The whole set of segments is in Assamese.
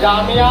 জামিয়া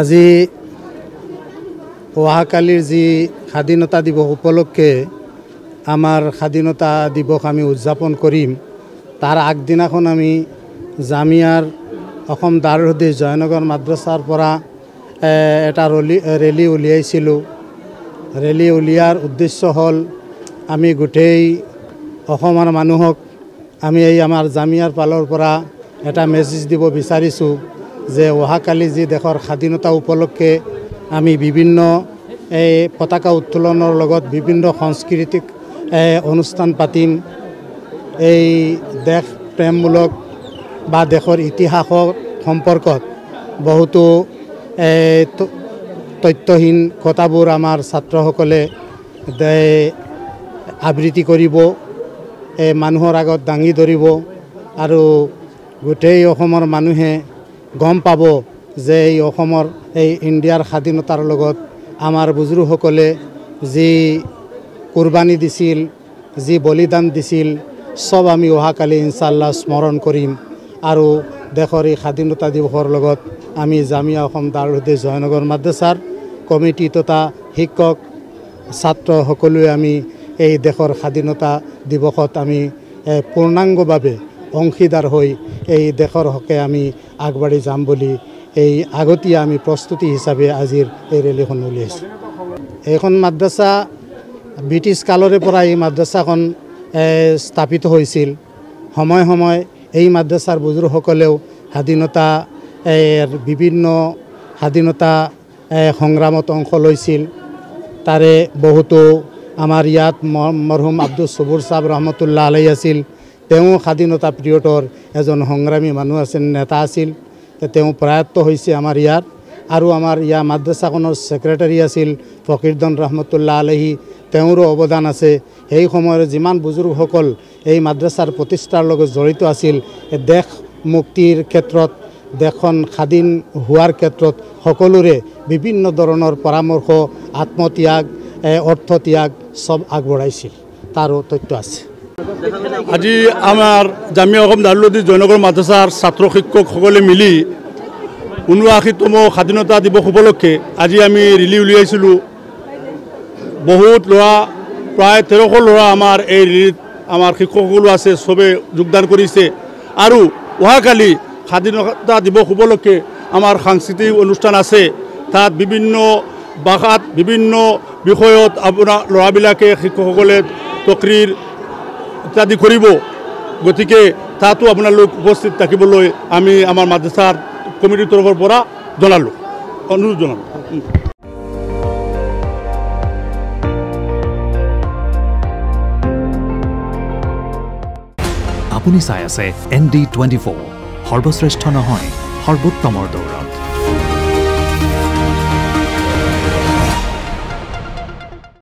আজি অহাকালিৰ যি স্বাধীনতা দিৱস উপলক্ষে আমাৰ স্বাধীনতা দিৱস আমি উদযাপন কৰিম তাৰ আগদিনাখন আমি জামিয়াৰ অসম দাৰুল হাদিছ জয়নগৰ মাদ্ৰাছাৰ পৰা এটা ৰেলী উলিয়াইছিলোঁ। ৰেলী উলিয়াৰ উদ্দেশ্য হ'ল আমি গোটেই অসমৰ মানুহক আমি এই আমাৰ জামিয়াৰ ফালৰ পৰা এটা মেছেজ দিব বিচাৰিছোঁ যে অহাকালি যি দেশৰ স্বাধীনতা উপলক্ষে আমি বিভিন্ন এই পতাকা উত্তোলনৰ লগত বিভিন্ন সাংস্কৃতিক অনুষ্ঠান পাতিম। এই দেশ প্ৰেমমূলক বা দেশৰ ইতিহাসৰ সম্পৰ্কত বহুতো তথ্যহীন কথাবোৰ আমাৰ ছাত্ৰসকলে আবৃত্তি কৰিব, মানুহৰ আগত দাঙি ধৰিব আৰু গোটেই অসমৰ মানুহে গম পাব যে এই অসমৰ এই ইণ্ডিয়াৰ স্বাধীনতাৰ লগত আমাৰ বুজুৰ্গসকলে যি কুৰবানী দিছিল, যি বলিদান দিছিল, সব আমি অহাকালি ইনশাআল্লাহ স্মৰণ কৰিম আৰু দেশৰ এই স্বাধীনতা দিৱসৰ লগত আমি জামিয়া অসম দাৰুল হাদিছ জয়নগৰ মাদ্ৰাছাৰ কমিটি তথা শিক্ষক ছাত্ৰ সকলোৱে আমি এই দেশৰ স্বাধীনতা দিৱসত আমি পূৰ্ণাংগভাৱে অংশীদাৰ হৈ এই দেশৰ হকে আমি আগবাঢ়ি যাম বুলি এই আগতীয়া আমি প্ৰস্তুতি হিচাপে আজিৰ এই ৰেলীখন উলিয়াইছোঁ। এইখন মাদ্ৰাছা ব্ৰিটিছ কালৰে পৰা এই মাদ্ৰাছাখন স্থাপিত হৈছিল। সময়ে সময়ে এই মাদ্ৰাছাৰ বুজুৰ্গসকলেও বিভিন্ন স্বাধীনতা সংগ্ৰামত অংশ লৈছিল। তাৰে বহুতো আমাৰ ইয়াত মৰহুম আব্দুল সবুৰ সাহেব ৰহমতুল্লাহ আলাইহি আছিল। তেওঁ স্বাধীনতা পিৰিয়ডৰ এজন সংগ্ৰামী মানুহ আছিল, নেতা আছিল। তেওঁ প্ৰয়াত হৈছে আমাৰ ইয়াত। আৰু আমাৰ ইয়াৰ মাদ্ৰাছাখনৰ ছেক্ৰেটাৰী আছিল ফকিৰউদ্দিন ৰহমতুল্লাহ আলাইহি, তেওঁৰো অৱদান আছে। সেই সময়ৰ যিমান বুজুৰ্গসকল এই মাদ্ৰাছাৰ প্ৰতিষ্ঠাৰ লগত জড়িত আছিল, দেশ মুক্তিৰ ক্ষেত্ৰত, দেশখন স্বাধীন হোৱাৰ ক্ষেত্ৰত সকলোৰে বিভিন্ন ধৰণৰ পৰামৰ্শ, আত্মত্যাগ, অৰ্থত্যাগ সব আগবঢ়াইছিল, তাৰো তথ্য আছে। আজি আমাৰ জামিয়া অসম দাৰুল হাদিছ জয়নগৰ মাদ্ৰাছাৰ ছাত্ৰ শিক্ষকসকলে মিলি ৭৯তম স্বাধীনতা দিৱস উপলক্ষে আজি আমি ৰেলী উলিয়াইছিলোঁ। বহুত ল'ৰা, প্ৰায় ১৩০০ ল'ৰা আমাৰ এই ৰেলীত আমাৰ শিক্ষকসকলো আছে, চবে যোগদান কৰিছে। আৰু অহাকালি স্বাধীনতা দিৱস উপলক্ষে আমাৰ সাংস্কৃতিক অনুষ্ঠান আছে। তাত বিভিন্ন ভাষাত বিভিন্ন বিষয়ত আপোনাৰ ল'ৰাবিলাকে শিক্ষকসকলে তকৰীৰ ইত্যাদি কৰিব। গতিকে তাতো আপোনালোক উপস্থিত থাকিবলৈ আমি আমাৰ মাদ্ৰাছাৰ কমিটিৰ তৰফৰ পৰা অনুৰোধ জনালোঁ। আপুনি চাই আছে ND24 সৰ্বশ্ৰেষ্ঠ নহয় সৰ্বোত্তমৰ দৌৰত